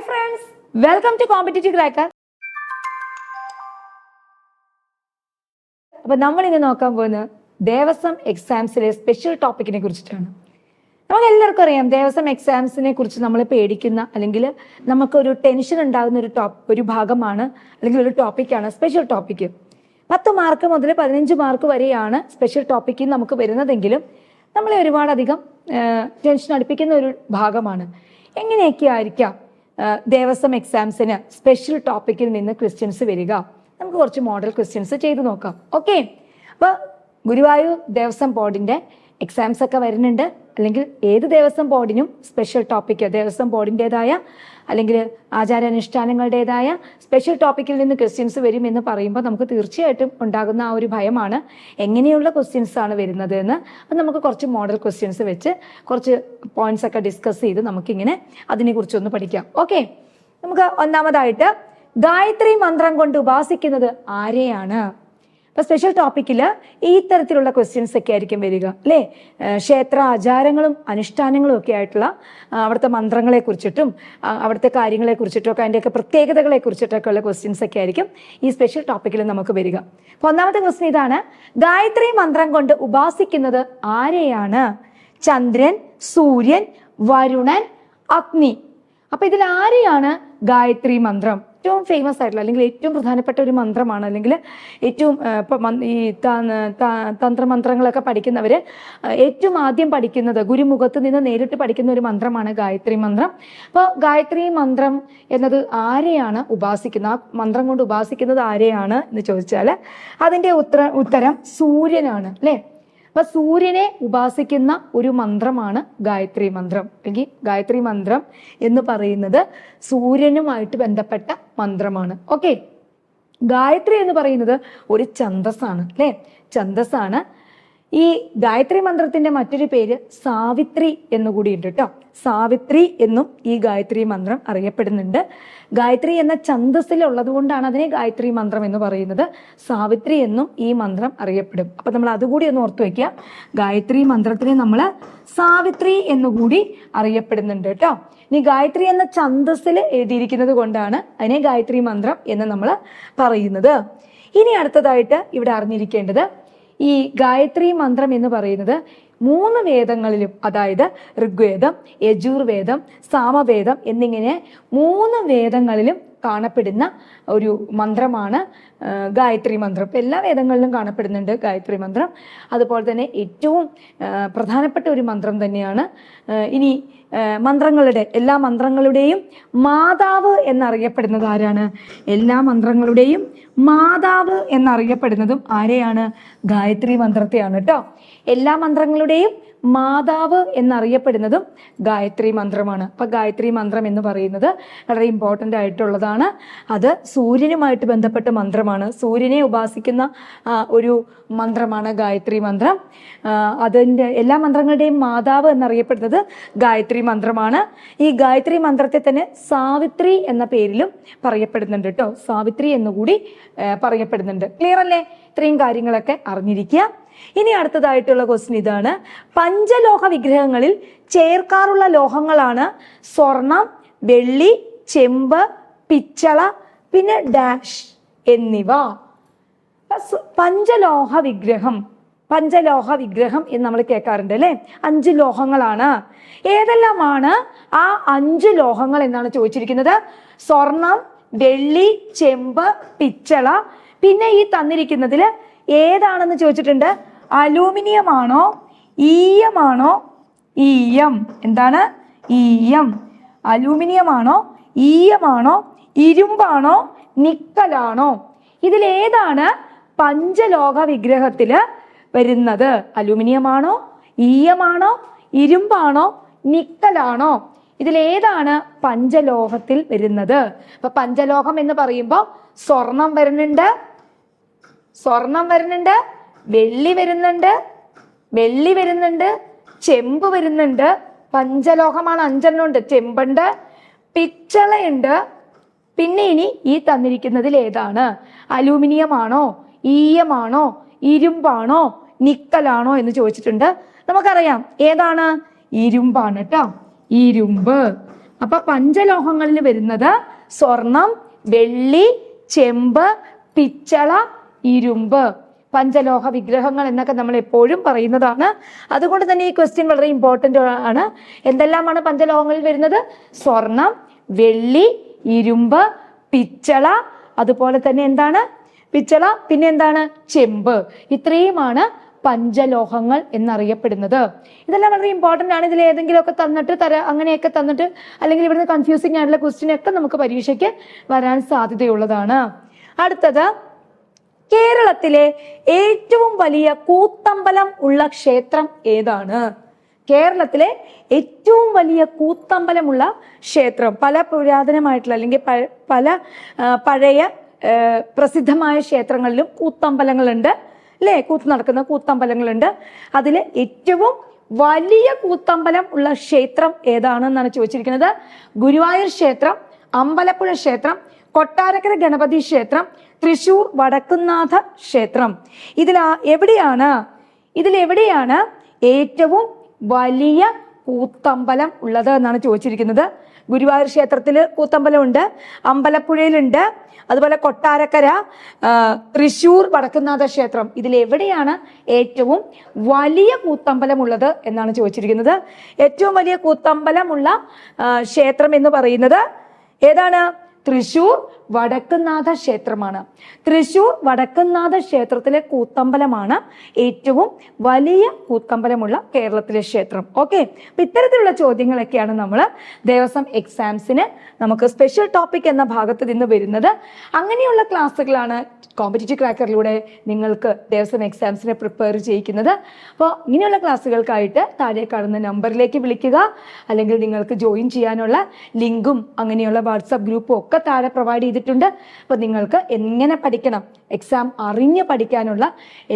friends, welcome to Competitive Cracker. അപ്പോൾ നമ്മൾ ഇന്ന് നോക്കാൻ പോകുന്നത് ദേവസ്വം എക്സാംസിലെ സ്പെഷ്യൽ ടോപ്പിക്കിനെ കുറിച്ചിട്ടാണ്. നമുക്ക് എല്ലാവർക്കും അറിയാം ദേവസ്വം എക്സാംസിനെ കുറിച്ച് നമ്മൾ പേടിക്കുന്ന അല്ലെങ്കിൽ നമുക്കൊരു ടെൻഷൻ ഉണ്ടാകുന്ന ഒരു ഭാഗമാണ് അല്ലെങ്കിൽ ഒരു ടോപ്പിക്കാണ് സ്പെഷ്യൽ ടോപ്പിക്ക്. 10 മാർക്ക് മുതൽ 15 മാർക്ക് വരെയാണ് സ്പെഷ്യൽ ടോപ്പിക്ക് നമുക്ക് വരുന്നതെങ്കിലും നമ്മളെ ഒരുപാടധികം ടെൻഷൻ അടുപ്പിക്കുന്ന ഒരു ഭാഗമാണ്. എങ്ങനെയൊക്കെ ആയിരിക്കാം ദേവസ്വം എക്സാംസിന് സ്പെഷ്യൽ ടോപ്പിക്കിൽ നിന്ന് ക്വസ്റ്റ്യൻസ് വരിക? നമുക്ക് കുറച്ച് മോഡൽ ക്വസ്റ്റ്യൻസ് ചെയ്ത് നോക്കാം. ഓക്കെ, അപ്പോൾ ഗുരുവായൂർ ദേവസ്വം ബോർഡിന്റെ എക്സാംസ് ഒക്കെ വരുന്നുണ്ട്. അല്ലെങ്കിൽ ഏത് ദേവസ്വം ബോർഡിനും സ്പെഷ്യൽ ടോപ്പിക്ക് ദേവസ്വം ബോർഡിൻ്റെതായ അല്ലെങ്കിൽ ആചാരാനുഷ്ഠാനങ്ങളുടേതായ സ്പെഷ്യൽ ടോപ്പിക്കിൽ നിന്ന് ക്വസ്റ്റ്യൻസ് വരും എന്ന് പറയുമ്പോൾ നമുക്ക് തീർച്ചയായിട്ടും ഉണ്ടാകുന്ന ആ ഒരു ഭയമാണ് എങ്ങനെയുള്ള ക്വസ്റ്റ്യൻസ് ആണ് വരുന്നത് എന്ന്. അപ്പം നമുക്ക് കുറച്ച് മോഡൽ ക്വസ്റ്റ്യൻസ് വെച്ച് കുറച്ച് പോയിന്റ്സ് ഒക്കെ ഡിസ്കസ് ചെയ്ത് നമുക്കിങ്ങനെ അതിനെക്കുറിച്ചൊന്ന് പഠിക്കാം. ഓക്കെ, നമുക്ക് ഒന്നാമതായിട്ട് ഗായത്രി മന്ത്രം കൊണ്ട് ഉപാസിക്കുന്നത് ആരെയാണ്? അപ്പൊ സ്പെഷ്യൽ ടോപ്പിക്കിൽ ഈ തരത്തിലുള്ള ക്വസ്റ്റ്യൻസ് ഒക്കെ ആയിരിക്കും വരിക അല്ലേ. ക്ഷേത്ര ആചാരങ്ങളും അനുഷ്ഠാനങ്ങളും ഒക്കെ ആയിട്ടുള്ള അവിടുത്തെ മന്ത്രങ്ങളെ കുറിച്ചിട്ടും അവിടുത്തെ കാര്യങ്ങളെ കുറിച്ചിട്ടും ഒക്കെ അതിൻ്റെയൊക്കെ പ്രത്യേകതകളെ കുറിച്ചിട്ടൊക്കെ ഉള്ള ക്വസ്റ്റ്യൻസ് ഒക്കെ ആയിരിക്കും ഈ സ്പെഷ്യൽ ടോപ്പിക്കിൽ നമുക്ക് വരിക. അപ്പൊ ഒന്നാമത്തെ ക്വസ്റ്റ്യൻ ഇതാണ്: ഗായത്രി മന്ത്രം കൊണ്ട് ഉപാസിക്കുന്നത് ആരെയാണ്? ചന്ദ്രൻ, സൂര്യൻ, വരുണൻ, അഗ്നി. അപ്പൊ ഇതിൽ ആരെയാണ് ഗായത്രി മന്ത്രം? ഏറ്റവും ഫേമസ് ആയിട്ടുള്ള അല്ലെങ്കിൽ ഏറ്റവും പ്രധാനപ്പെട്ട ഒരു മന്ത്രമാണ്. അല്ലെങ്കിൽ ഏറ്റവും ഈ തന്ത്രമന്ത്രങ്ങളൊക്കെ പഠിക്കുന്നവര് ഏറ്റവും ആദ്യം പഠിക്കുന്നത് ഗുരുമുഖത്ത് നിന്ന് നേരിട്ട് പഠിക്കുന്ന ഒരു മന്ത്രമാണ് ഗായത്രി മന്ത്രം. അപ്പോൾ ഗായത്രി മന്ത്രം എന്നത് ആരെയാണ് ഉപാസിക്കുന്നത്? ആ മന്ത്രം കൊണ്ട് ഉപാസിക്കുന്നത് ആരെയാണ് എന്ന് ചോദിച്ചാൽ അതിന്റെ ഉത്തരം സൂര്യനാണ് അല്ലേ. അപ്പൊ സൂര്യനെ ഉപാസിക്കുന്ന ഒരു മന്ത്രമാണ് ഗായത്രി മന്ത്രം. അല്ലെങ്കിൽ ഗായത്രി മന്ത്രം എന്ന് പറയുന്നത് സൂര്യനുമായിട്ട് ബന്ധപ്പെട്ട മന്ത്രമാണ്. ഓക്കെ, ഗായത്രി എന്ന് പറയുന്നത് ഒരു ഛന്ദസ്സാണ് അല്ലെ, ഛന്ദസ്സാണ്. ഈ ഗായത്രി മന്ത്രത്തിന്റെ മറ്റൊരു പേര് സാവിത്രി എന്നുകൂടി ഉണ്ട് കേട്ടോ. സാവിത്രി എന്നും ഈ ഗായത്രി മന്ത്രം അറിയപ്പെടുന്നുണ്ട്. ഗായത്രി എന്ന ഛന്ദസ്സിൽ ഉള്ളത് കൊണ്ടാണ് അതിനെ ഗായത്രി മന്ത്രം എന്ന് പറയുന്നത്. സാവിത്രി എന്നും ഈ മന്ത്രം അറിയപ്പെടും. അപ്പൊ നമ്മൾ അതുകൂടി ഒന്ന് ഓർത്തു വെക്കുക. ഗായത്രി മന്ത്രത്തിനെ നമ്മൾ സാവിത്രി എന്നുകൂടി അറിയപ്പെടുന്നുണ്ട് കേട്ടോ. ഇനി ഗായത്രി എന്ന ഛന്ദസ്സിൽ എഴുതിയിരിക്കുന്നത് കൊണ്ടാണ് അതിനെ ഗായത്രി മന്ത്രം എന്ന് നമ്മൾ പറയുന്നത്. ഇനി അടുത്തതായിട്ട് ഇവിടെ അറിഞ്ഞിരിക്കേണ്ടത്, ഈ ഗായത്രി മന്ത്രം എന്ന് പറയുന്നത് 3 വേദങ്ങളിലും, അതായത് ഋഗ്വേദം, യജുർവേദം, സാമവേദം എന്നിങ്ങനെ 3 വേദങ്ങളിലും കാണപ്പെടുന്ന ഒരു മന്ത്രമാണ് ഗായത്രി മന്ത്രം. ഇപ്പം എല്ലാ വേദങ്ങളിലും കാണപ്പെടുന്നുണ്ട് ഗായത്രി മന്ത്രം. അതുപോലെ തന്നെ ഏറ്റവും പ്രധാനപ്പെട്ട ഒരു മന്ത്രം തന്നെയാണ്. ഇനി എല്ലാ മന്ത്രങ്ങളുടെയും മാതാവ് എന്നറിയപ്പെടുന്നത് ആരാണ്? എല്ലാ മന്ത്രങ്ങളുടെയും മാതാവ് എന്നറിയപ്പെടുന്നതും ആരെയാണ്? ഗായത്രി മന്ത്രത്തെയാണ് കേട്ടോ. എല്ലാ മന്ത്രങ്ങളുടെയും മാതാവ് എന്നറിയപ്പെടുന്നതും ഗായത്രി മന്ത്രമാണ്. അപ്പൊ ഗായത്രി മന്ത്രം എന്ന് പറയുന്നത് വളരെ ഇമ്പോർട്ടൻ്റ് ആയിട്ടുള്ളതാണ്. അത് സൂര്യനുമായിട്ട് ബന്ധപ്പെട്ട മന്ത്രമാണ്. സൂര്യനെ ഉപാസിക്കുന്ന ഒരു മന്ത്രമാണ് ഗായത്രി മന്ത്രം. അതിൻ്റെ എല്ലാ മന്ത്രങ്ങളുടെയും മാതാവ് എന്നറിയപ്പെടുന്നത് ഗായത്രി മന്ത്രമാണ്. ഈ ഗായത്രി മന്ത്രത്തെ തന്നെ സാവിത്രി എന്ന പേരിലും പറയപ്പെടുന്നുണ്ട് കേട്ടോ. സാവിത്രി എന്നുകൂടി പറയപ്പെടുന്നുണ്ട്. ക്ലിയർ അല്ലേ? ഇത്രയും കാര്യങ്ങളൊക്കെ അറിഞ്ഞിരിക്കുക. ഇനി അടുത്തതായിട്ടുള്ള ക്വസ്റ്റ്യൻ ഇതാണ്: പഞ്ചലോഹ വിഗ്രഹങ്ങളിൽ ചേർക്കാറുള്ള ലോഹങ്ങളാണ് സ്വർണം, വെള്ളി, ചെമ്പ്, പിച്ചള, പിന്നെ ഡാഷ് എന്നിവ. പഞ്ചലോഹ വിഗ്രഹം എന്ന് നമ്മൾ കേൾക്കാറുണ്ട് അല്ലെ. 5 ലോഹങ്ങളാണ്. ഏതെല്ലാമാണ് ആ 5 ലോഹങ്ങൾ എന്നാണ് ചോദിച്ചിരിക്കുന്നത്. സ്വർണം, വെള്ളി, ചെമ്പ്, പിച്ചള. പിന്നെ ഈ തന്നിരിക്കുന്നതിൽ ഏതാണെന്ന് ചോദിച്ചിട്ടുണ്ട്. അലൂമിനിയം ആണോ, ഈയമാണോ? ഈയം. എന്താണ്? ഈയം. അലൂമിനിയം ആണോ, ഈയമാണോ, ഇരുമ്പാണോ, നിക്കലാണോ? ഇതിലേതാണ് പഞ്ചലോഹ വിഗ്രഹത്തില് വരുന്നത്? അലൂമിനിയം ആണോ, ഈയമാണോ, ഇരുമ്പാണോ, നിക്കലാണോ? ഇതിലേതാണ് പഞ്ചലോഹത്തിൽ വരുന്നത്? അപ്പൊ പഞ്ചലോഹം എന്ന് പറയുമ്പോൾ സ്വർണം വരുന്നുണ്ട്, വെള്ളി വരുന്നുണ്ട്, ചെമ്പ് വരുന്നുണ്ട്. പഞ്ചലോഹമാണ്, 5 ഉണ്ട്. ചെമ്പുണ്ട്, പിച്ചളയുണ്ട്. പിന്നെ ഇനി ഈ തന്നിരിക്കുന്നതിൽ ഏതാണ്? അലൂമിനിയം ആണോ, ഈയമാണോ, ഇരുമ്പാണോ, നിക്കലാണോ എന്ന് ചോദിച്ചിട്ടുണ്ട്. നമുക്കറിയാം ഏതാണ്? ഇരുമ്പാണ് കേട്ടോ. ഇരുമ്പ്. അപ്പൊ പഞ്ചലോഹങ്ങളിൽ വരുന്നത് സ്വർണം, വെള്ളി, ചെമ്പ്, പിച്ചള, ഇരുമ്പ്. പഞ്ചലോഹ വിഗ്രഹങ്ങൾ എന്നൊക്കെ നമ്മൾ എപ്പോഴും പറയുന്നതാണ്. അതുകൊണ്ട് തന്നെ ഈ ക്വസ്റ്റ്യൻ വളരെ ഇമ്പോർട്ടന്റ് ആണ്. എന്തെല്ലാമാണ് പഞ്ചലോഹങ്ങളിൽ വരുന്നത്? സ്വർണം, വെള്ളി, ഇരുമ്പ്, പിച്ചള, അതുപോലെ തന്നെ എന്താണ് പിച്ചള, പിന്നെ എന്താണ് ചെമ്പ്. ഇത്രയുമാണ് പഞ്ചലോഹങ്ങൾ എന്നറിയപ്പെടുന്നത്. ഇതെല്ലാം വളരെ ഇമ്പോർട്ടന്റ് ആണ്. ഇതിൽ ഏതെങ്കിലുമൊക്കെ തന്നിട്ട് അങ്ങനെയൊക്കെ തന്നിട്ട് അല്ലെങ്കിൽ ഇവിടുന്ന് കൺഫ്യൂസിങ് ആയിട്ടുള്ള ക്വസ്റ്റ്യൻ ഒക്കെ നമുക്ക് പരീക്ഷയ്ക്ക് വരാൻ സാധ്യതയുള്ളതാണ്. അടുത്തത്, കേരളത്തിലെ ഏറ്റവും വലിയ കൂത്തമ്പലം ഉള്ള ക്ഷേത്രം ഏതാണ്? കേരളത്തിലെ ഏറ്റവും വലിയ കൂത്തമ്പലമുള്ള ക്ഷേത്രം, പല പുരാതനമായിട്ടുള്ള അല്ലെങ്കിൽ പല പഴയ പ്രസിദ്ധമായ ക്ഷേത്രങ്ങളിലും കൂത്തമ്പലങ്ങളുണ്ട് അല്ലേ? കൂത്ത് നടക്കുന്ന കൂത്തമ്പലങ്ങളുണ്ട്. അതിൽ ഏറ്റവും വലിയ കൂത്തമ്പലം ഉള്ള ക്ഷേത്രം ഏതാണെന്നാണ് ചോദിച്ചിരിക്കുന്നത്. ഗുരുവായൂർ ക്ഷേത്രം, അമ്പലപ്പുഴ ക്ഷേത്രം, കൊട്ടാരക്കര ഗണപതി ക്ഷേത്രം, തൃശൂർ വടക്കുംനാഥ ക്ഷേത്രം. ഇതിലെവിടെയാണ് ഏറ്റവും വലിയ കൂത്തമ്പലം ഉള്ളത് എന്നാണ് ചോദിച്ചിരിക്കുന്നത്. ഗുരുവായൂർ ക്ഷേത്രത്തിൽ കൂത്തമ്പലം ഉണ്ട്, അമ്പലപ്പുഴയിലുണ്ട്, അതുപോലെ കൊട്ടാരക്കര, തൃശൂർ വടക്കുംനാഥ ക്ഷേത്രം. ഇതിലെവിടെയാണ് ഏറ്റവും വലിയ കൂത്തമ്പലം ഉള്ളത് എന്നാണ് ചോദിച്ചിരിക്കുന്നത്. ഏറ്റവും വലിയ കൂത്തമ്പലമുള്ള ക്ഷേത്രം എന്ന് പറയുന്നത് ഏതാണ്? തൃശൂർ വടക്കുംനാഥ ക്ഷേത്രമാണ്. തൃശൂർ വടക്കുംനാഥ ക്ഷേത്രത്തിലെ കൂത്തമ്പലമാണ് ഏറ്റവും വലിയ കൂത്തമ്പലമുള്ള കേരളത്തിലെ ക്ഷേത്രം. ഓക്കെ, അപ്പൊ ഇത്തരത്തിലുള്ള ചോദ്യങ്ങളൊക്കെയാണ് നമ്മൾ ദേവസ്വം എക്സാംസിന് നമുക്ക് സ്പെഷ്യൽ ടോപ്പിക് എന്ന ഭാഗത്ത് നിന്ന് വരുന്നത്. അങ്ങനെയുള്ള ക്ലാസ്സുകളാണ് കോമ്പറ്റീറ്റീവ് ക്രാക്കറിലൂടെ നിങ്ങൾക്ക് ദേവസ്വം എക്സാംസിനെ പ്രിപ്പയർ ചെയ്യിക്കുന്നത്. അപ്പോൾ ഇങ്ങനെയുള്ള ക്ലാസ്സുകൾക്കായിട്ട് താഴെ കാണുന്ന നമ്പറിലേക്ക് വിളിക്കുക, അല്ലെങ്കിൽ നിങ്ങൾക്ക് ജോയിൻ ചെയ്യാനുള്ള ലിങ്കും അങ്ങനെയുള്ള വാട്സാപ്പ് ഗ്രൂപ്പും ഒക്കെ താഴെ പ്രൊവൈഡ് ചെയ്തിട്ടുണ്ട്. അപ്പോൾ നിങ്ങൾക്ക് എങ്ങനെ പഠിക്കണം, എക്സാം അറിഞ്ഞ് പഠിക്കാനുള്ള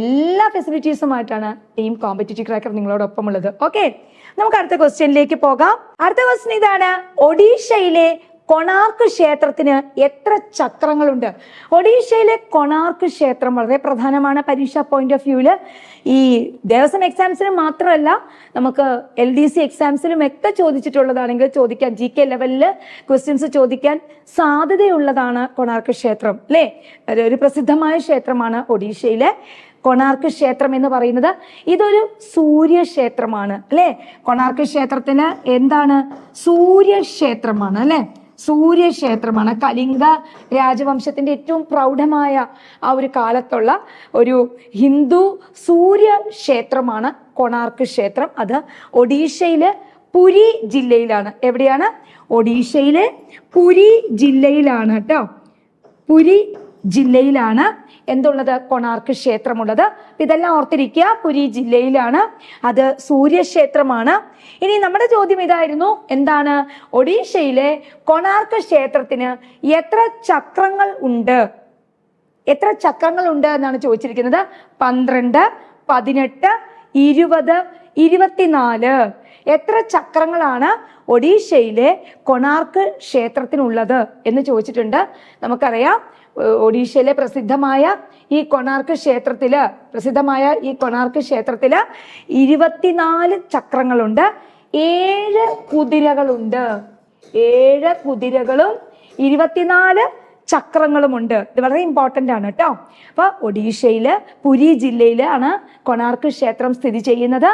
എല്ലാ ഫെസിലിറ്റീസുമായിട്ടാണ് ടീം കോമ്പറ്റീറ്റീവ് ക്രാക്കർ നിങ്ങളോടൊപ്പം ഉള്ളത്. ഓക്കെ, നമുക്ക് അടുത്ത ക്വസ്റ്റ്യനിലേക്ക് പോകാം. അടുത്ത ക്വസ്റ്റ്യൻ ഇതാണ്: ഒഡീഷയിലെ കൊണാർക്ക് ക്ഷേത്രത്തിന് എത്ര ചക്രങ്ങളുണ്ട്? ഒഡീഷയിലെ കൊണാർക്ക് ക്ഷേത്രം വളരെ പ്രധാനമാണ് പരീക്ഷാ പോയിന്റ് ഓഫ് വ്യൂവില്. ഈ ദേവസ്വം എക്സാംസിന് മാത്രമല്ല, നമുക്ക് LDC എക്സാംസിലും ഒക്കെ ചോദിച്ചിട്ടുള്ളതാണെങ്കിൽ ചോദിക്കാൻ, GK ലെവലില് ക്വസ്റ്റ്യൻസ് ചോദിക്കാൻ സാധ്യതയുള്ളതാണ് കൊണാർക്ക് ക്ഷേത്രം അല്ലേ? ഒരു പ്രസിദ്ധമായ ക്ഷേത്രമാണ് ഒഡീഷയിലെ കൊണാർക്ക് ക്ഷേത്രം എന്ന് പറയുന്നത്. ഇതൊരു സൂര്യക്ഷേത്രമാണ് അല്ലെ? കൊണാർക്ക് ക്ഷേത്രത്തിന് എന്താണ്? സൂര്യക്ഷേത്രമാണ് അല്ലെ? സൂര്യക്ഷേത്രമാണ്. കലിംഗ രാജവംശത്തിന്റെ ഏറ്റവും പ്രൗഢമായ ആ ഒരു കാലത്തുള്ള ഒരു ഹിന്ദു സൂര്യക്ഷേത്രമാണ് കൊണാർക്ക് ക്ഷേത്രം. അത് ഒഡീഷയിലെ പുരി ജില്ലയിലാണ്. എവിടെയാണ്? ഒഡീഷയിലെ പുരി ജില്ലയിലാണ് കേട്ടോ. പുരി ജില്ലയിലാണ് എന്തുള്ളത്? കൊണാർക്ക് ക്ഷേത്രമുള്ളത്. ഇതെല്ലാം ഓർത്തിരിക്കുക, പുരി ജില്ലയിലാണ്, അത് സൂര്യക്ഷേത്രമാണ്. ഇനി നമ്മുടെ ചോദ്യം ഇതായിരുന്നു, എന്താണ്? ഒഡീഷയിലെ കൊണാർക്ക് ക്ഷേത്രത്തിന് എത്ര ചക്രങ്ങൾ ഉണ്ട്? എത്ര ചക്രങ്ങൾ ഉണ്ട് എന്നാണ് ചോദിച്ചിരിക്കുന്നത്. 12, 18, 20, 24. എത്ര ചക്രങ്ങളാണ് ഒഡീഷയിലെ കൊണാർക്ക് ക്ഷേത്രത്തിനുള്ളത് എന്ന് ചോദിച്ചിട്ടുണ്ട്. നമുക്കറിയാം, ഒഡീഷയിലെ പ്രസിദ്ധമായ ഈ കൊണാർക്ക് ക്ഷേത്രത്തില് 24 ചക്രങ്ങളുണ്ട്, 7 കുതിരകളുണ്ട്. 7 കുതിരകളും 24 ചക്രങ്ങളുമുണ്ട്. ഇത് വളരെ ഇമ്പോർട്ടന്റ് ആണ് കേട്ടോ. അപ്പൊ ഒഡീഷയില് പുരി ജില്ലയിലാണ് കൊണാർക്ക് ക്ഷേത്രം സ്ഥിതി ചെയ്യുന്നത്.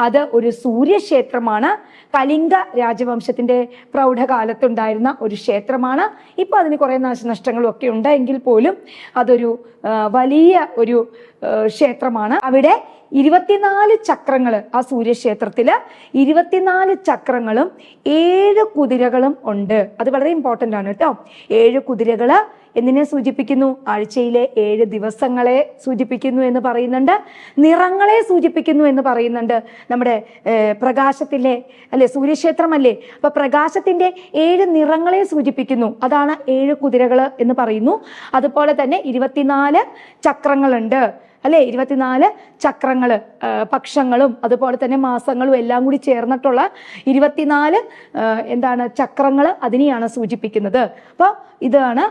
അത് ഒരു സൂര്യക്ഷേത്രമാണ്. കലിംഗ രാജവംശത്തിന്റെ പ്രൗഢകാലത്തുണ്ടായിരുന്ന ഒരു ക്ഷേത്രമാണ്. ഇപ്പൊ അതിന് കുറെ നാശനഷ്ടങ്ങളും ഒക്കെ ഉണ്ടെങ്കിൽ പോലും അതൊരു വലിയ ഒരു ക്ഷേത്രമാണ്. അവിടെ 24 ചക്രങ്ങൾ, ആ സൂര്യക്ഷേത്രത്തില് 24 ചക്രങ്ങളും 7 കുതിരകളും ഉണ്ട്. അത് വളരെ ഇമ്പോർട്ടന്റ് ആണ് കേട്ടോ. 7 കുതിരകള് എന്തിനെ സൂചിപ്പിക്കുന്നു? ആഴ്ചയിലെ 7 ദിവസങ്ങളെ സൂചിപ്പിക്കുന്നു എന്ന് പറയുന്നുണ്ട്. നിറങ്ങളെ സൂചിപ്പിക്കുന്നു എന്ന് പറയുന്നുണ്ട്. നമ്മുടെ പ്രകാശത്തിലെ അല്ലെ, സൂര്യക്ഷേത്രമല്ലേ, അപ്പൊ പ്രകാശത്തിന്റെ 7 നിറങ്ങളെ സൂചിപ്പിക്കുന്നു. അതാണ് 7 കുതിരകള് എന്ന് പറയുന്നു. അതുപോലെ തന്നെ 24 ചക്രങ്ങളുണ്ട്. അല്ലെ? 24 ചക്രങ്ങള്, പക്ഷങ്ങളും അതുപോലെ തന്നെ മാസങ്ങളും എല്ലാം കൂടി ചേർന്നിട്ടുള്ള 24 എന്താണ് ചക്രങ്ങള്, അതിനെയാണ് സൂചിപ്പിക്കുന്നത്. അപ്പൊ ഇതാണ്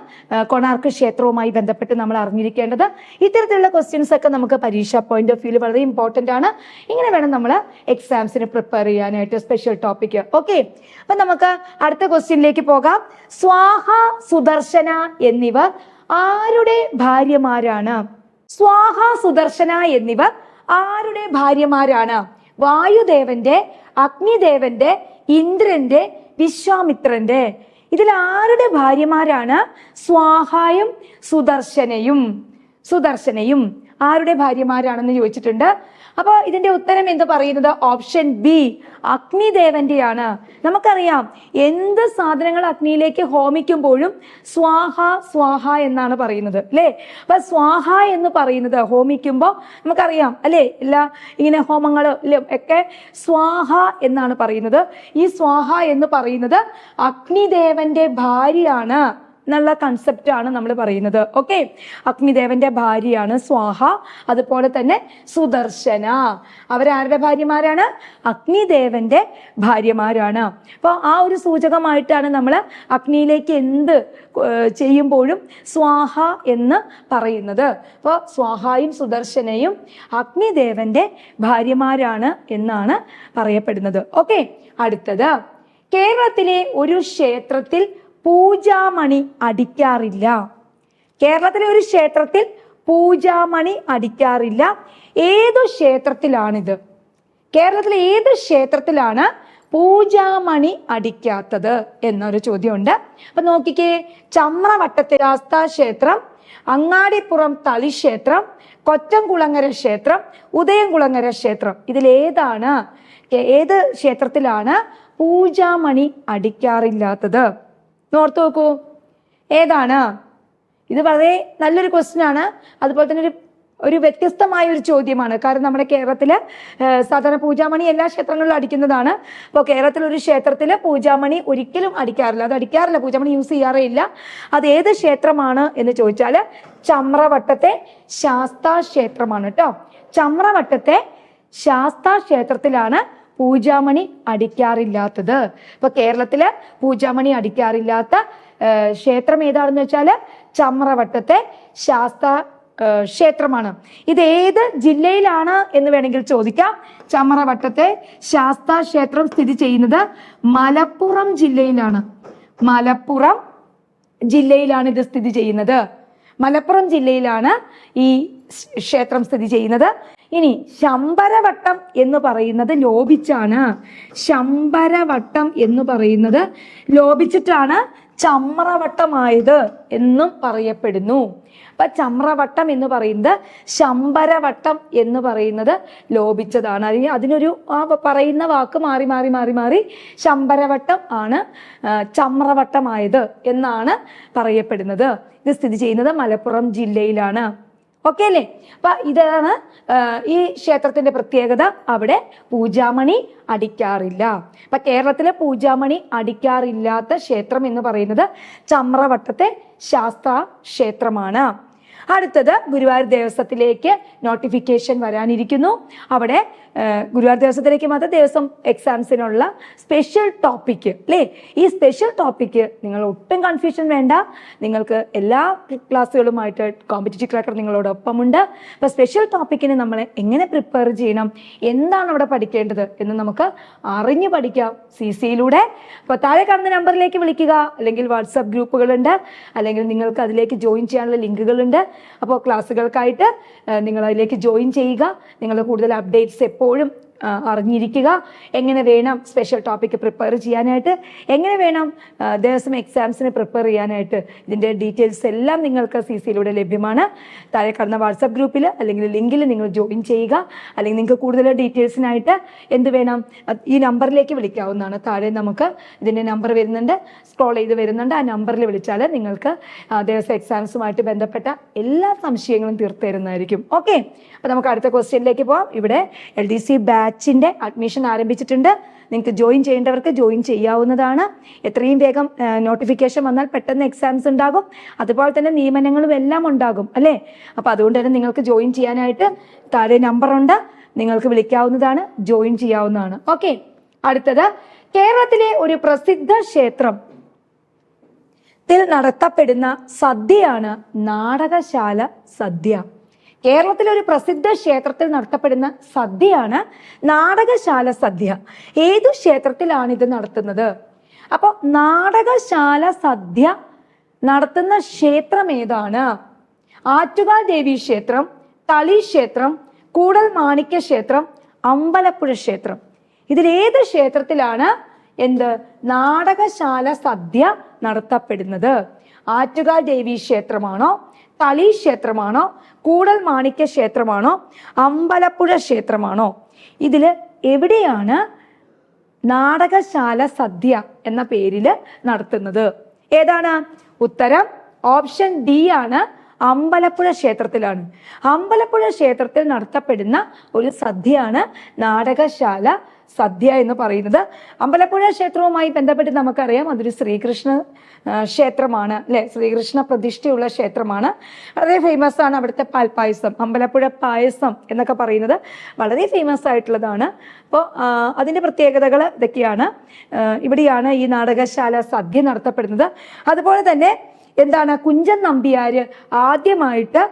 കൊണാർക്ക് ക്ഷേത്രവുമായി ബന്ധപ്പെട്ട് നമ്മൾ അറിഞ്ഞിരിക്കേണ്ടത്. ഇത്തരത്തിലുള്ള ക്വസ്റ്റ്യൻസ് ഒക്കെ നമുക്ക് പരീക്ഷ പോയിന്റ് ഓഫ് വ്യൂ വളരെ ഇമ്പോർട്ടന്റ് ആണ്. ഇങ്ങനെ വേണം നമ്മൾ എക്സാംസിന് പ്രിപ്പയർ ചെയ്യാനായിട്ട്, സ്പെഷ്യൽ ടോപ്പിക്. ഓക്കെ, അപ്പൊ നമുക്ക് അടുത്ത ക്വസ്റ്റ്യനിലേക്ക് പോകാം. സ്വാഹ, സുദർശന എന്നിവർ ആരുടെ ഭാര്യമാരാണ്? സ്വാഹ, സുദർശന എന്നിവർ ആരുടെ ഭാര്യമാരാണ്? വായുദേവന്റെ, അഗ്നിദേവന്റെ, ഇന്ദ്രന്റെ, വിശ്വാമിത്രന്റെ. ഇതിൽ ആരുടെ ഭാര്യമാരാണ് സ്വാഹായും സുദർശനയും ആരുടെ ഭാര്യമാരാണെന്ന് ചോദിച്ചിട്ടുണ്ട്. അപ്പൊ ഇതിന്റെ ഉത്തരം എന്ത് പറയുന്നത്? ഓപ്ഷൻ ബി, അഗ്നിദേവന്റെയാണ്. നമുക്കറിയാം എന്ത് സാധനങ്ങൾ അഗ്നിയിലേക്ക് ഹോമിക്കുമ്പോഴും സ്വാഹ സ്വാഹ എന്നാണ് പറയുന്നത്, അല്ലെ? അപ്പൊ സ്വാഹ എന്ന് പറയുന്നത് ഹോമിക്കുമ്പോൾ നമുക്കറിയാം, അല്ലെ? എല്ലാ ഇങ്ങനെ ഹോമങ്ങളും ഒക്കെ സ്വാഹ എന്നാണ് പറയുന്നത്. ഈ സ്വാഹ എന്ന് പറയുന്നത് അഗ്നിദേവന്റെ ഭാര്യയാണ് എന്നുള്ള കൺസെപ്റ്റ് ആണ് നമ്മൾ പറയുന്നത്. ഓക്കെ, അഗ്നിദേവന്റെ ഭാര്യയാണ് സ്വാഹ. അതുപോലെ തന്നെ സുദർശന, അവരാരുടെ ഭാര്യമാരാണ്? അഗ്നിദേവന്റെ ഭാര്യമാരാണ്. അപ്പോൾ ആ ഒരു സൂചകമായിട്ടാണ് നമ്മൾ അഗ്നിയിലേക്ക് എന്ത് ചെയ്യുമ്പോഴും സ്വാഹ എന്ന് പറയുന്നത്. അപ്പോൾ സ്വാഹായും സുദർശനയും അഗ്നിദേവന്റെ ഭാര്യമാരാണ് എന്നാണ് പറയപ്പെടുന്നത്. ഓക്കെ, അടുത്തത്, കേരളത്തിലെ ഒരു ക്ഷേത്രത്തിൽ പൂജാമണി അടിക്കാറില്ല. കേരളത്തിലെ ഒരു ക്ഷേത്രത്തിൽ പൂജാമണി അടിക്കാറില്ല. ഏതു ക്ഷേത്രത്തിലാണിത്? കേരളത്തിലെ ഏത് ക്ഷേത്രത്തിലാണ് പൂജാമണി അടിക്കാത്തത് എന്നൊരു ചോദ്യമുണ്ട്. അപ്പൊ നോക്കിക്കേ, ചമ്രവട്ടത്തെ ശാസ്താ ക്ഷേത്രം, അങ്ങാടിപ്പുറം തളിക്ഷേത്രം, കൊറ്റംകുളങ്ങര ക്ഷേത്രം, ഉദയംകുളങ്ങര ക്ഷേത്രം. ഇതിലേതാണ്, ഏത് ക്ഷേത്രത്തിലാണ് പൂജാമണി അടിക്കാറില്ലാത്തത്? ഓർത്തു നോക്കൂ, ഏതാണ്? ഇത് വളരെ നല്ലൊരു ക്വസ്റ്റ്യൻ ആണ്. അതുപോലെ തന്നെ ഒരു വ്യത്യസ്തമായ ഒരു ചോദ്യമാണ്. കാരണം നമ്മുടെ കേരളത്തില് സാധാരണ പൂജാമണി എല്ലാ ക്ഷേത്രങ്ങളിലും അടിക്കുന്നതാണ്. അപ്പോൾ കേരളത്തിൽ ഒരു ക്ഷേത്രത്തില് പൂജാമണി ഒരിക്കലും അടിക്കാറില്ല. അത് അടിക്കാറില്ല, പൂജാമണി യൂസ് ചെയ്യാറേ ഇല്ല. അത് ഏത് ക്ഷേത്രമാണ് എന്ന് ചോദിച്ചാല് ചമ്രവട്ടത്തെ ശാസ്താ ക്ഷേത്രമാണ് കേട്ടോ. ചമ്രവട്ടത്തെ ശാസ്താ ക്ഷേത്രത്തിലാണ് പൂജാമണി അടിക്കാറില്ലാത്തത്. ഇപ്പൊ കേരളത്തില് പൂജാമണി അടിക്കാറില്ലാത്ത ക്ഷേത്രം ഏതാണെന്ന് വെച്ചാല് ചമ്രവട്ടത്തെ ശാസ്താ ക്ഷേത്രമാണ്. ഇത് ഏത് ജില്ലയിലാണ് എന്ന് വേണമെങ്കിൽ ചോദിക്കാം. ചമ്രവട്ടത്തെ ശാസ്താ ക്ഷേത്രം സ്ഥിതി ചെയ്യുന്നത് മലപ്പുറം ജില്ലയിലാണ്. മലപ്പുറം ജില്ലയിലാണ് ഇത് സ്ഥിതി ചെയ്യുന്നത്. മലപ്പുറം ജില്ലയിലാണ് ഈ ക്ഷേത്രം സ്ഥിതി ചെയ്യുന്നത്. ഇനി ശമ്പരവട്ടം എന്ന് പറയുന്നത് ലോപിച്ചാണ്. ശമ്പരവട്ടം എന്ന് പറയുന്നത് ലോപിച്ചിട്ടാണ് ചമ്രവട്ടമായത് എന്നും പറയപ്പെടുന്നു. അപ്പൊ ചമ്രവട്ടം എന്ന് പറയുന്നത് ശമ്പരവട്ടം എന്ന് പറയുന്നത് ലോപിച്ചതാണ്. അതിനൊരു പറയുന്ന വാക്ക് മാറി മാറി മാറി മാറി ശമ്പരവട്ടം ആണ് ചമ്രവട്ടമായത് എന്നാണ് പറയപ്പെടുന്നത്. ഇത് സ്ഥിതി ചെയ്യുന്നത് മലപ്പുറം ജില്ലയിലാണ്. ഓക്കെ അല്ലേ? അപ്പൊ ഇതാണ് ഈ ക്ഷേത്രത്തിന്റെ പ്രത്യേകത. അവിടെ പൂജാമണി അടിക്കാറില്ല. അപ്പൊ കേരളത്തിലെ പൂജാമണി അടിക്കാറില്ലാത്ത ക്ഷേത്രം എന്ന് പറയുന്നത് ചമ്രവട്ടത്തെ ശാസ്താ ക്ഷേത്രമാണ്. അടുത്തത്, ഗുരുവായൂർ ദേവസ്വത്തിലേക്ക് നോട്ടിഫിക്കേഷൻ വരാനിരിക്കുന്നു. അവിടെ ഗുരുവായൂർ ദേവസ്വത്തിലേക്ക് മാത്രം ദേവസ്വം എക്സാംസിനുള്ള സ്പെഷ്യൽ ടോപ്പിക്ക്, അല്ലേ? ഈ സ്പെഷ്യൽ ടോപ്പിക്ക് നിങ്ങൾ ഒട്ടും കൺഫ്യൂഷൻ വേണ്ട. നിങ്ങൾക്ക് എല്ലാ ക്ലാസ്സുകളുമായിട്ട് കോമ്പറ്റീറ്റീവ് ക്രാക്കർ നിങ്ങളോടൊപ്പമുണ്ട്. അപ്പൊ സ്പെഷ്യൽ ടോപ്പിക്കിന് നമ്മൾ എങ്ങനെ പ്രിപ്പയർ ചെയ്യണം, എന്താണ് അവിടെ പഠിക്കേണ്ടത് എന്ന് നമുക്ക് അറിഞ്ഞു പഠിക്കാം CC-യിലൂടെ. അപ്പൊ താഴെ കാണുന്ന നമ്പറിലേക്ക് വിളിക്കുക, അല്ലെങ്കിൽ വാട്സാപ്പ് ഗ്രൂപ്പുകളുണ്ട്, അല്ലെങ്കിൽ നിങ്ങൾക്ക് അതിലേക്ക് ജോയിൻ ചെയ്യാനുള്ള ലിങ്കുകളുണ്ട്. അപ്പോൾ ക്ലാസ്സുകൾക്കായിട്ട് നിങ്ങൾ അതിലേക്ക് ജോയിൻ ചെയ്യുക. നിങ്ങൾ കൂടുതൽ അപ്ഡേറ്റ്സ് എപ്പോഴും അറിഞ്ഞിരിക്കുക. എങ്ങനെ വേണം സ്പെഷ്യൽ ടോപ്പിക്ക് പ്രിപ്പയർ ചെയ്യാനായിട്ട്, എങ്ങനെ വേണം ദേവസ്വം എക്സാംസിന് പ്രിപ്പയർ ചെയ്യാനായിട്ട്, ഇതിൻ്റെ ഡീറ്റെയിൽസ് എല്ലാം നിങ്ങൾക്ക് CC-യിലൂടെ ലഭ്യമാണ്. താഴെ കാണുന്ന വാട്സാപ്പ് ഗ്രൂപ്പിൽ അല്ലെങ്കിൽ ലിങ്കിൽ നിങ്ങൾ ജോയിൻ ചെയ്യുക. അല്ലെങ്കിൽ നിങ്ങൾക്ക് കൂടുതൽ ഡീറ്റെയിൽസിനായിട്ട് എന്ത് വേണം, ഈ നമ്പറിലേക്ക് വിളിക്കാവുന്നതാണ്. താഴെ നമുക്ക് ഇതിൻ്റെ നമ്പർ വരുന്നുണ്ട്, സ്ക്രോൾ ചെയ്ത് വരുന്നുണ്ട്. ആ നമ്പറിൽ വിളിച്ചാൽ നിങ്ങൾക്ക് ദേവസ്വം എക്സാംസുമായിട്ട് ബന്ധപ്പെട്ട എല്ലാ സംശയങ്ങളും തീർത്തു തരുന്നതായിരിക്കും. ഓക്കെ, അപ്പോൾ നമുക്ക് അടുത്ത ക്വസ്റ്റ്യനിലേക്ക് പോകാം. ഇവിടെ LDC ബാച്ച് ബാച്ചിന്റെ അഡ്മിഷൻ ആരംഭിച്ചിട്ടുണ്ട്. നിങ്ങൾക്ക് ജോയിൻ ചെയ്യേണ്ടവർക്ക് ജോയിൻ ചെയ്യാവുന്നതാണ്. എത്രയും വേഗം നോട്ടിഫിക്കേഷൻ വന്നാൽ പെട്ടെന്ന് എക്സാംസ് ഉണ്ടാകും, അതുപോലെ തന്നെ നിയമനങ്ങളും എല്ലാം ഉണ്ടാകും അല്ലേ. അപ്പൊ അതുകൊണ്ട് തന്നെ നിങ്ങൾക്ക് ജോയിൻ ചെയ്യാനായിട്ട് താഴെ നമ്പർ ഉണ്ട്, നിങ്ങൾക്ക് വിളിക്കാവുന്നതാണ്, ജോയിൻ ചെയ്യാവുന്നതാണ്. ഓക്കെ, അടുത്തത് കേരളത്തിലെ ഒരു പ്രസിദ്ധ ക്ഷേത്രത്തിൽ നടത്തപ്പെടുന്ന സദ്യയാണ് നാടകശാല സദ്യ. കേരളത്തിലെ ഒരു പ്രസിദ്ധ ക്ഷേത്രത്തിൽ നടത്തപ്പെടുന്ന സദ്യയാണ് നാടകശാല സദ്യ. ഏതു ക്ഷേത്രത്തിലാണ് ഇത് നടത്തുന്നത്? അപ്പൊ നാടകശാല സദ്യ നടത്തുന്ന ക്ഷേത്രം ഏതാണ്? ആറ്റുകാൽ ദേവി ക്ഷേത്രം, തളി ക്ഷേത്രം, കൂടൽ മാണിക്യ ക്ഷേത്രം, അമ്പലപ്പുഴ ക്ഷേത്രം. ഇതിലേത് ക്ഷേത്രത്തിലാണ് നാടകശാല സദ്യ നടത്തപ്പെടുന്നത്? ആറ്റുകാൽ ദേവി ക്ഷേത്രമാണോ, തളി ക്ഷേത്രമാണോ, കൂടൽ മാണിക്യ ക്ഷേത്രമാണോ, അമ്പലപ്പുഴ ക്ഷേത്രമാണോ? ഇതില് എവിടെയാണ് നാടകശാല സദ്യ എന്ന പേരില് നടത്തുന്നത്? ഏതാണ് ഉത്തരം? ഓപ്ഷൻ ഡി ആണ്, അമ്പലപ്പുഴ ക്ഷേത്രത്തിലാണ്. അമ്പലപ്പുഴ ക്ഷേത്രത്തിൽ നടത്തപ്പെടുന്ന ഒരു സദ്യയാണ് നാടകശാല സദ്യ എന്ന് പറയുന്നത്. അമ്പലപ്പുഴ ക്ഷേത്രവുമായി ബന്ധപ്പെട്ട് നമുക്കറിയാം, അതൊരു ശ്രീകൃഷ്ണ ക്ഷേത്രമാണ് അല്ലെ, ശ്രീകൃഷ്ണ പ്രതിഷ്ഠയുള്ള ക്ഷേത്രമാണ്. വളരെ ഫേമസ് ആണ് അവിടുത്തെ പാൽപ്പായസം, അമ്പലപ്പുഴ പായസം എന്നൊക്കെ പറയുന്നത് വളരെ ഫേമസ് ആയിട്ടുള്ളതാണ്. അപ്പോൾ അതിന്റെ പ്രത്യേകതകൾ ഇതൊക്കെയാണ്. ഇവിടെയാണ് ഈ നാടകശാല സദ്യ നടത്തപ്പെടുന്നത്. അതുപോലെ തന്നെ കുഞ്ചൻ നമ്പ്യാര് ആദ്യമായിട്ട്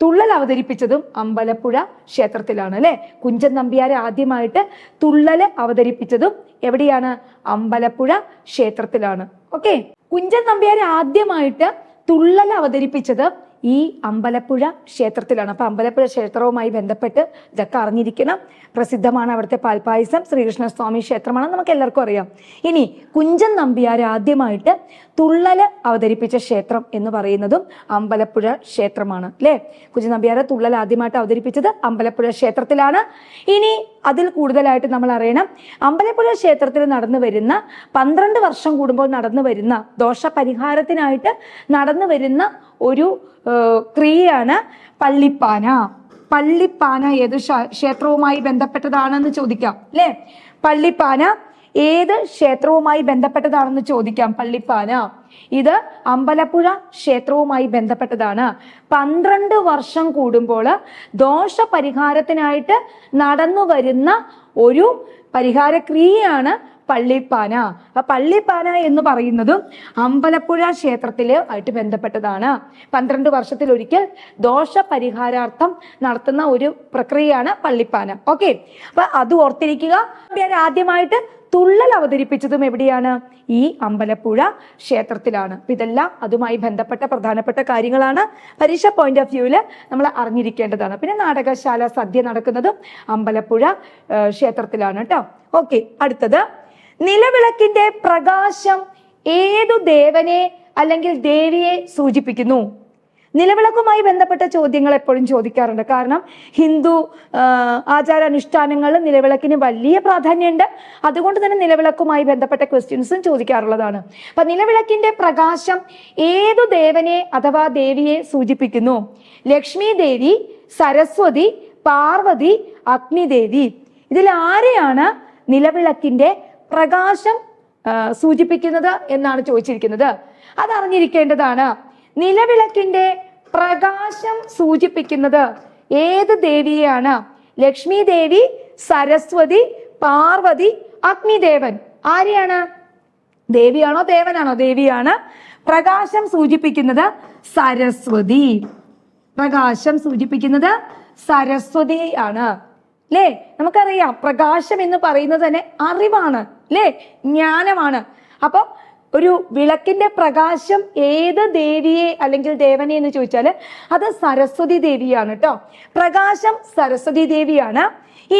തുള്ളൽ അവതരിപ്പിച്ചതും അമ്പലപ്പുഴ ക്ഷേത്രത്തിലാണ് അല്ലെ. കുഞ്ചൻ നമ്പ്യാര് ആദ്യമായിട്ട് തുള്ളൽ അവതരിപ്പിച്ചതും എവിടെയാണ്? അമ്പലപ്പുഴ ക്ഷേത്രത്തിലാണ്. ഓക്കെ, കുഞ്ചൻ നമ്പ്യാര് ആദ്യമായിട്ട് തുള്ളൽ അവതരിപ്പിച്ചത് ഈ അമ്പലപ്പുഴ ക്ഷേത്രത്തിലാണ്. അപ്പൊ അമ്പലപ്പുഴ ക്ഷേത്രവുമായി ബന്ധപ്പെട്ട് ഇതൊക്കെ അറിഞ്ഞിരിക്കണം. പ്രസിദ്ധമാണ് അവിടുത്തെ പാൽപ്പായസം, ശ്രീകൃഷ്ണസ്വാമി ക്ഷേത്രമാണ്, നമുക്ക് എല്ലാവർക്കും അറിയാം. ഇനി കുഞ്ചൻ നമ്പ്യാർ ആദ്യമായിട്ട് തുള്ളൽ അവതരിപ്പിച്ച ക്ഷേത്രം എന്ന് പറയുന്നതും അമ്പലപ്പുഴ ക്ഷേത്രമാണ് അല്ലെ. കുഞ്ചൻ നമ്പ്യാർ തുള്ളൽ ആദ്യമായിട്ട് അവതരിപ്പിച്ചത് അമ്പലപ്പുഴ ക്ഷേത്രത്തിലാണ്. ഇനി അതിൽ കൂടുതലായിട്ട് നമ്മൾ അറിയണം, അമ്പലപ്പുഴ ക്ഷേത്രത്തിൽ നടന്നു വരുന്ന 12 വർഷം കൂടുമ്പോൾ നടന്നു വരുന്ന ദോഷപരിഹാരത്തിനായിട്ട് നടന്നു വരുന്ന ഒരു ക്രിയയാണ് പള്ളിപ്പാന. പള്ളിപ്പാന ഏത് ക്ഷേത്രവുമായി ബന്ധപ്പെട്ടതാണെന്ന് ചോദിക്കാം അല്ലെ. പള്ളിപ്പാന ഏത് ക്ഷേത്രവുമായി ബന്ധപ്പെട്ടതാണെന്ന് ചോദിക്കാം. പള്ളിപ്പാന ഇത് അമ്പലപ്പുഴ ക്ഷേത്രവുമായി ബന്ധപ്പെട്ടതാണ്. 12 വർഷം കൂടുമ്പോൾ ദോഷപരിഹാരത്തിനായിട്ട് നടന്നു വരുന്ന ഒരു പരിഹാര ക്രിയയാണ് പള്ളിപ്പാന. ആ പള്ളിപ്പാന എന്ന് പറയുന്നതും അമ്പലപ്പുഴ ക്ഷേത്രത്തില് ആയിട്ട് ബന്ധപ്പെട്ടതാണ്. 12 വർഷത്തിലൊരിക്കൽ ദോഷപരിഹാരാർത്ഥം നടത്തുന്ന ഒരു പ്രക്രിയയാണ് പള്ളിപ്പാന. ഓക്കെ, അപ്പൊ അത് ഓർത്തിരിക്കുക. ആദ്യമായിട്ട് തുള്ളൽ അവതരിപ്പിച്ചതും എവിടെയാണ്? ഈ അമ്പലപ്പുഴ ക്ഷേത്രത്തിലാണ്. ഇതെല്ലാം അതുമായി ബന്ധപ്പെട്ട പ്രധാനപ്പെട്ട കാര്യങ്ങളാണ്, പരീക്ഷ പോയിന്റ് ഓഫ് വ്യൂവില് നമ്മൾ അറിഞ്ഞിരിക്കേണ്ടതാണ്. പിന്നെ നാടകശാല സദ്യ നടക്കുന്നതും അമ്പലപ്പുഴ ക്ഷേത്രത്തിലാണ് കേട്ടോ. ഓക്കെ, അടുത്തത് നിലവിളക്കിന്റെ പ്രകാശം ഏതു ദേവനെ അല്ലെങ്കിൽ ദേവിയെ സൂചിപ്പിക്കുന്നു? നിലവിളക്കുമായി ബന്ധപ്പെട്ട ചോദ്യങ്ങൾ എപ്പോഴും ചോദിക്കാറുണ്ട്. കാരണം ഹിന്ദു ആചാരാനുഷ്ഠാനങ്ങളിൽ നിലവിളക്കിന് വലിയ പ്രാധാന്യമുണ്ട്. അതുകൊണ്ട് തന്നെ നിലവിളക്കുമായി ബന്ധപ്പെട്ട ക്വസ്റ്റ്യൻസും ചോദിക്കാറുള്ളതാണ്. അപ്പൊ നിലവിളക്കിന്റെ പ്രകാശം ഏതു ദേവനെ അഥവാ ദേവിയെ സൂചിപ്പിക്കുന്നു? ലക്ഷ്മി ദേവി, സരസ്വതി, പാർവതി, അഗ്നിദേവി. ഇതിൽ ആരെയാണ് നിലവിളക്കിന്റെ പ്രകാശം സൂചിപ്പിക്കുന്നത് എന്നാണ് ചോദിച്ചിരിക്കുന്നത്. അതറിഞ്ഞിരിക്കേണ്ടതാണ്. നിലവിളക്കിന്റെ പ്രകാശം സൂചിപ്പിക്കുന്നത് ഏത് ദേവിയെയാണ്? ലക്ഷ്മി ദേവി, സരസ്വതി, പാർവതി, അഗ്നിദേവൻ. ആരെയാണ്? ദേവിയാണോ ദേവനാണോ? ദേവിയാണ്. പ്രകാശം സൂചിപ്പിക്കുന്നത് സരസ്വതി. പ്രകാശം സൂചിപ്പിക്കുന്നത് സരസ്വതി ആണ് അല്ലേ. നമുക്കറിയാം പ്രകാശം എന്ന് പറയുന്നത് തന്നെ അറിവാണ് അല്ലേ, ജ്ഞാനമാണ്. അപ്പൊ ഒരു വിളക്കിന്റെ പ്രകാശം ഏത് ദേവിയെ അല്ലെങ്കിൽ ദേവനെ എന്ന് ചോദിച്ചാൽ അത് സരസ്വതി ദേവിയാണ് കേട്ടോ. പ്രകാശം സരസ്വതി ദേവിയാണ്.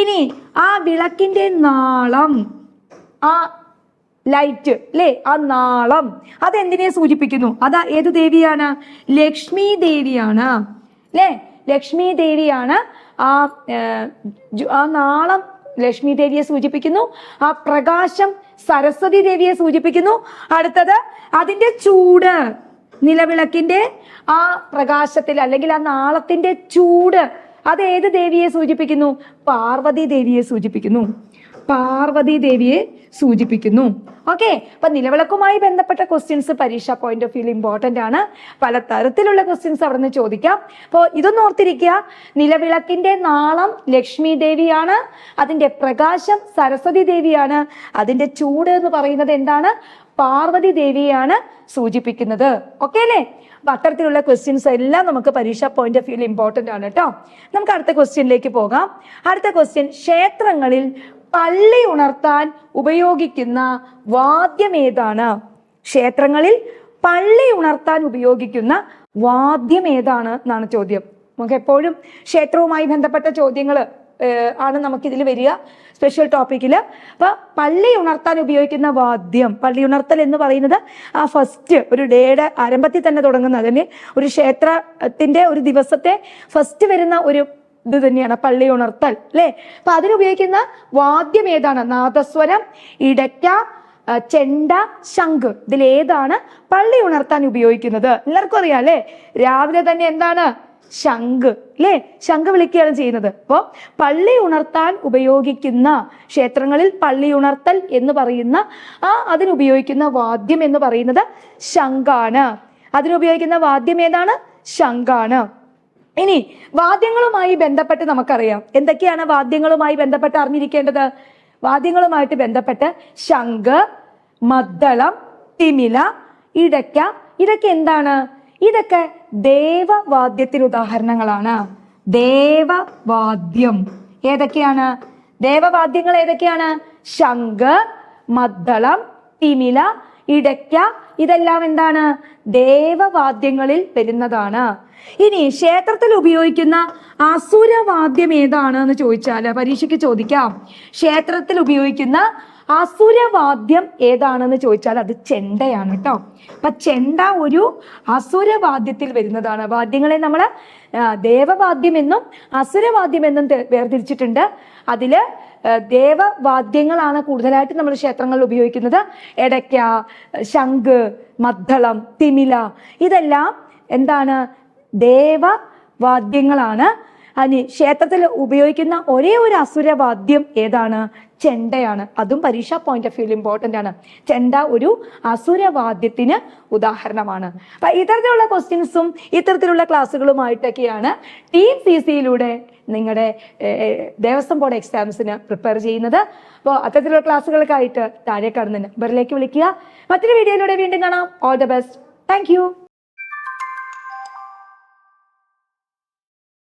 ഇനി ആ വിളക്കിന്റെ നാളം, ആ ലൈറ്റ് അല്ലേ, ആ നാളം അതെന്തിനെ സൂചിപ്പിക്കുന്നു? അത് ഏത് ദേവിയാണ്? ലക്ഷ്മി ദേവിയാണ് അല്ലേ. ലക്ഷ്മി ദേവിയാണ്. ആ നാളം ലക്ഷ്മി ദേവിയെ സൂചിപ്പിക്കുന്നു. ആ പ്രകാശം സരസ്വതി ദേവിയെ സൂചിപ്പിക്കുന്നു. അടുത്തത് അതിന്റെ ചൂട്, നിലവിളക്കിന്റെ ആ പ്രകാശത്തിൽ അല്ലെങ്കിൽ ആ നാളത്തിന്റെ ചൂട് അത് ഏത് ദേവിയെ സൂചിപ്പിക്കുന്നു? പാർവതി ദേവിയെ സൂചിപ്പിക്കുന്നു. പാർവതി ദേവിയെ സൂചിപ്പിക്കുന്നു. ഓക്കെ, അപ്പൊ നിലവിളക്കുമായി ബന്ധപ്പെട്ട ക്വസ്റ്റ്യൻസ് പരീക്ഷ പോയിന്റ് ഓഫ് വ്യൂ ഇമ്പോർട്ടന്റ് ആണ്. പല തരത്തിലുള്ള ക്വസ്റ്റ്യൻസ് അവിടെ നിന്ന് ചോദിക്കാം. അപ്പോൾ ഇതൊന്നും ഓർത്തിരിക്കുക. നിലവിളക്കിന്റെ നാളം ലക്ഷ്മി ദേവിയാണ്, അതിന്റെ പ്രകാശം സരസ്വതി ദേവിയാണ്, അതിന്റെ ചൂട് എന്ന് പറയുന്നത് എന്താണ്? പാർവതി ദേവിയാണ് സൂചിപ്പിക്കുന്നത്. ഓക്കെ അല്ലേ? അപ്പൊ അത്തരത്തിലുള്ള ക്വസ്റ്റ്യൻസ് എല്ലാം നമുക്ക് പരീക്ഷ പോയിന്റ് ഓഫ് വ്യൂ ഇമ്പോർട്ടന്റ് ആണ് കേട്ടോ. നമുക്ക് അടുത്ത ക്വസ്റ്റ്യനിലേക്ക് പോകാം. അടുത്ത ക്വസ്റ്റ്യൻ, ക്ഷേത്രങ്ങളിൽ പള്ളി ഉണർത്താൻ ഉപയോഗിക്കുന്ന വാദ്യം ഏതാണ്? ക്ഷേത്രങ്ങളിൽ പള്ളി ഉണർത്താൻ ഉപയോഗിക്കുന്ന വാദ്യം ഏതാണ് എന്നാണ് ചോദ്യം. നമുക്ക് എപ്പോഴും ക്ഷേത്രവുമായി ബന്ധപ്പെട്ട ചോദ്യങ്ങൾ ആണ് നമുക്കിതിൽ വരിക സ്പെഷ്യൽ ടോപ്പിക്കില്. അപ്പൊ പള്ളി ഉണർത്താൻ ഉപയോഗിക്കുന്ന വാദ്യം, പള്ളി ഉണർത്തൽ എന്ന് പറയുന്നത് ആ ഫസ്റ്റ് ഒരു ഡേയുടെ ആരംഭത്തിൽ തന്നെ തുടങ്ങുന്ന, അതിന് ഒരു ക്ഷേത്രത്തിന്റെ ഒരു ദിവസത്തെ ഫസ്റ്റ് വരുന്ന ഒരു ഇത് തന്നെയാണ് പള്ളി ഉണർത്തൽ അല്ലെ. അപ്പൊ അതിനുപയോഗിക്കുന്ന വാദ്യം ഏതാണ്? നാദസ്വരം, ഇടയ്ക്ക, ചെണ്ട, ശംഖ്. ഇതിലേതാണ് പള്ളി ഉണർത്താൻ ഉപയോഗിക്കുന്നത്? എല്ലാവർക്കും അറിയാം അല്ലെ. രാവിലെ തന്നെ എന്താണ്? ശംഖ് അല്ലെ, ശംഖ് വിളിക്കുകയാണ് ചെയ്യുന്നത്. അപ്പോൾ പള്ളി ഉണർത്താൻ ഉപയോഗിക്കുന്ന, ക്ഷേത്രങ്ങളിൽ പള്ളി ഉണർത്തൽ എന്ന് പറയുന്ന അതിനുപയോഗിക്കുന്ന വാദ്യം എന്ന് പറയുന്നത് ശംഖാണ്. അതിനുപയോഗിക്കുന്ന വാദ്യം ഏതാണ്? ശംഖാണ്. ഇനി വാദ്യങ്ങളുമായി ബന്ധപ്പെട്ട് നമുക്കറിയാം എന്തൊക്കെയാണ് വാദ്യങ്ങളുമായി ബന്ധപ്പെട്ട് അറിഞ്ഞിരിക്കേണ്ടത്. വാദ്യങ്ങളുമായിട്ട് ബന്ധപ്പെട്ട് ശംഖ്, മദ്ദളം, തിമില, ഇടയ്ക്ക, ഇതൊക്കെ എന്താണ്? ഇതൊക്കെ ദേവവാദ്യത്തിന് ഉദാഹരണങ്ങളാണ്. ദേവവാദ്യം ഏതൊക്കെയാണ്? ദേവവാദ്യങ്ങൾ ഏതൊക്കെയാണ്? ശംഖ്, മദ്ദളം, തിമില, ഇടയ്ക്ക, ഇതെല്ലാം എന്താണ്? ദേവവാദ്യങ്ങളിൽ വരുന്നതാണ്. ഇനി ക്ഷേത്രത്തിൽ ഉപയോഗിക്കുന്ന അസുരവാദ്യം ഏതാണ് എന്ന് ചോദിച്ചാല് പരീക്ഷയ്ക്ക് ചോദിക്കാം. ക്ഷേത്രത്തിൽ ഉപയോഗിക്കുന്ന അസുരവാദ്യം ഏതാണെന്ന് ചോദിച്ചാൽ അത് ചെണ്ടയാണ് കേട്ടോ. അപ്പൊ ചെണ്ട ഒരു അസുരവാദ്യത്തിൽ വരുന്നതാണ്. വാദ്യങ്ങളെ നമ്മൾ ദേവവാദ്യം എന്നും അസുരവാദ്യം എന്നും വേർതിരിച്ചിട്ടുണ്ട്. അതില് ദേവവാദ്യങ്ങളാണ് കൂടുതലായിട്ട് നമ്മൾ ക്ഷേത്രങ്ങളിൽ ഉപയോഗിക്കുന്നത്. ഇടയ്ക്ക, ശംഖ്, മദ്ദളം, തിമില, ഇതെല്ലാം എന്താണ്? ദേവവാദ്യങ്ങളാണ്. അതിന് ക്ഷേത്രത്തിൽ ഉപയോഗിക്കുന്ന ഒരേ ഒരു അസുരവാദ്യം ഏതാണ്? ചെണ്ടയാണ്. അതും പരീക്ഷ പോയിന്റ് ഓഫ് വ്യൂ ഇമ്പോർട്ടന്റ് ആണ്. ചെണ്ട ഒരു അസുരവാദ്യത്തിന് ഉദാഹരണമാണ്. അപ്പൊ ഇത്തരത്തിലുള്ള ക്വസ്റ്റ്യൻസും ഇത്തരത്തിലുള്ള ക്ലാസ്സുകളുമായിട്ടൊക്കെയാണ് ടീം CC-യിലൂടെ നിങ്ങളുടെ ദേവസ്വം ബോർഡ് എക്സാംസിന് പ്രിപ്പയർ ചെയ്യുന്നത്. അപ്പോൾ അത്തരത്തിലുള്ള ക്ലാസ്സുകൾക്കായിട്ട് താഴെ കാണുന്ന നമ്പറിലേക്ക് വിളിക്കുക. മറ്റൊരു വീഡിയോയിലൂടെ വീണ്ടും കാണാം. All the best. Thank you.